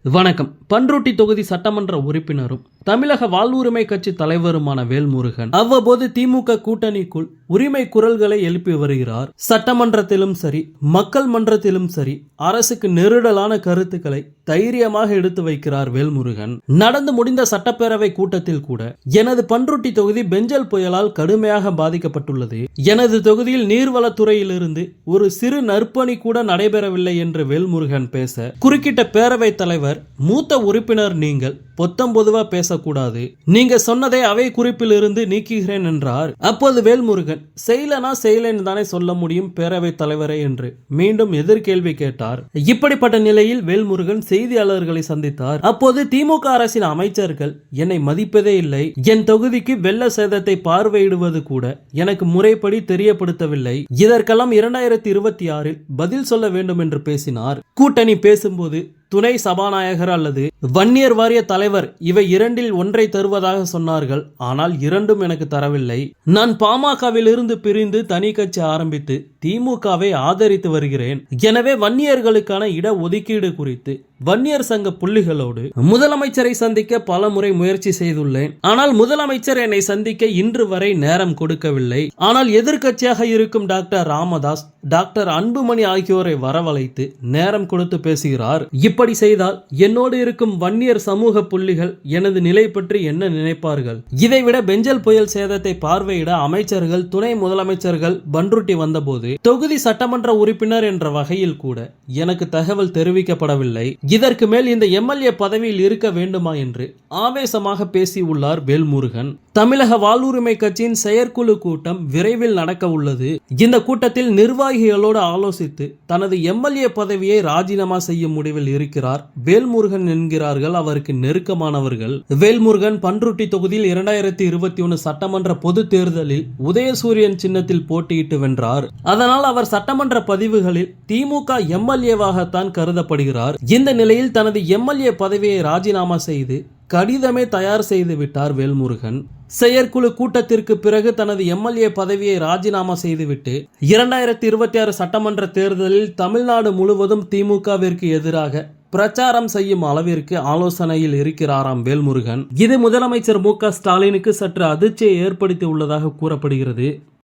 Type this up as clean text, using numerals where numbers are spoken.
வணக்கம். பண்ருட்டி தொகுதி சட்டமன்ற உறுப்பினரும் தமிழக வாழ்வுரிமை கட்சி தலைவருமான வேல்முருகன் அவ்வப்போது திமுக கூட்டணிக்குள் உரிமை குரல்களை எழுப்பி வருகிறார். சட்டமன்றத்திலும் சரி, மக்கள் மன்றத்திலும் சரி, அரசுக்கு நெருடலான கருத்துக்களை தைரியமாக எடுத்து வைக்கிறார் வேல்முருகன். நடந்து முடிந்த சட்டப்பேரவை கூட்டத்தில் கூட எனது பண்ருட்டி தொகுதி பெஞ்சல் புயலால் கடுமையாக பாதிக்கப்பட்டுள்ளது. எனது தொகுதியில் நீர்வளத்துறையிலிருந்து ஒரு சிறு நற்பணி கூட நடைபெறவில்லை என்று வேல்முருகன் பேச, குறுக்கிட்ட பேரவை தலைவர், மூத்த உறுப்பினர், நீங்கள் பொத்தம் பொதுவா பேசக்கூடாது, நீங்க சொன்னதை அவை குறிப்பில் இருந்து நீக்குகிறேன் என்றார். அப்போது வேல்முருகன், செய்யலன்னு தானே சொல்ல முடியும் பேரவை தலைவரே என்று மீண்டும் எதிர்கேள்வி கேட்டார். இப்படிப்பட்ட நிலையில் வேல்முருகன் செய்தியாளர்களை சந்தித்தார். அப்போது திமுக அரசின் அமைச்சர்கள் என்னை மதிப்பதே இல்லை, என் தொகுதிக்கு வெள்ள சேதத்தை பார்வையிடுவது கூட எனக்கு முறைப்படி தெரியப்படுத்தவில்லை, இதற்கெல்லாம் 2026 பதில் சொல்ல வேண்டும் என்று பேசினார். கூட்டணி பேசும்போது துணை சபாநாயகர் அல்லது வன்னியர் வாரிய தலைவர் இவை இரண்டில் ஒன்றை தருவதாக சொன்னார்கள். ஆனால் இரண்டும் எனக்கு தரவில்லை. நான் பாமகவில் இருந்து பிரிந்து தனி கட்சி ஆரம்பித்து திமுகவை ஆதரித்து வருகிறேன். எனவே வன்னியர்களுக்கான இட ஒதுக்கீடு குறித்து வன்னியர் சங்க புள்ளிகளோடு முதலமைச்சரை சந்திக்க பல முறை முயற்சி செய்துள்ளேன். ஆனால் முதலமைச்சர் என்னை சந்திக்க இன்று வரை நேரம் கொடுக்கவில்லை. ஆனால் எதிர்க்கட்சியாக இருக்கும் டாக்டர் ராமதாஸ், டாக்டர் அன்புமணி ஆகியோரை வரவழைத்து நேரம் கொடுத்து பேசுகிறார். இப்படி செய்தால் என்னோடு இருக்கும் வன்னியர் சமூக புள்ளிகள் எனது நிலை பற்றி என்ன நினைப்பார்கள்? இதைவிட பெஞ்சல் புயல் சேதத்தை பார்வையிட அமைச்சர்கள், துணை முதலமைச்சர்கள் பண்ருட்டி வந்தபோது தொகுதி சட்டமன்ற உறுப்பினர் என்ற வகையில் கூட எனக்கு தகவல் தெரிவிக்கப்படவில்லை. இதற்கு மேல் இந்த எம்எல்ஏ பதவியில் இருக்க வேண்டுமா என்று ஆவேசமாக பேசியுள்ளார் வேல்முருகன். தமிழக வாழ்வுரிமை கட்சியின் செயற்குழு கூட்டம் விரைவில் நடக்க உள்ளது. இந்த கூட்டத்தில் நிர்வாகிகளோடு ஆலோசித்து தனது எம்எல்ஏ பதவியை ராஜினாமா செய்யும் முடிவில் இருக்கிறார் வேல்முருகன் என்கிறார்கள் அவருக்கு நெருக்கமானவர்கள். வேல்முருகன் பண்ருட்டி தொகுதியில் 2021 சட்டமன்ற பொது தேர்தலில் உதயசூரியன் சின்னத்தில் போட்டியிட்டு வென்றார். அதனால் அவர் சட்டமன்ற பதிவுகளில் திமுக எம்எல்ஏவாகத்தான் கருதப்படுகிறார். இந்த நிலையில் தனது எம்எல்ஏ பதவியை ராஜினாமா செய்து கடிதமே தயார் செய்து விட்டார் வேல்முருகன். செயற்குழு கூட்டத்திற்கு பிறகு தனது எம்எல்ஏ பதவியை ராஜினாமா செய்துவிட்டு 2026 சட்டமன்ற தேர்தலில் தமிழ்நாடு முழுவதும் திமுகவிற்கு எதிராக பிரச்சாரம் செய்யும் அளவிற்கு ஆலோசனையில் இருக்கிறாராம் வேல்முருகன். இது முதலமைச்சர் மு.க. ஸ்டாலினுக்கு சற்று அதிர்ச்சியை ஏற்படுத்தி உள்ளதாக கூறப்படுகிறது.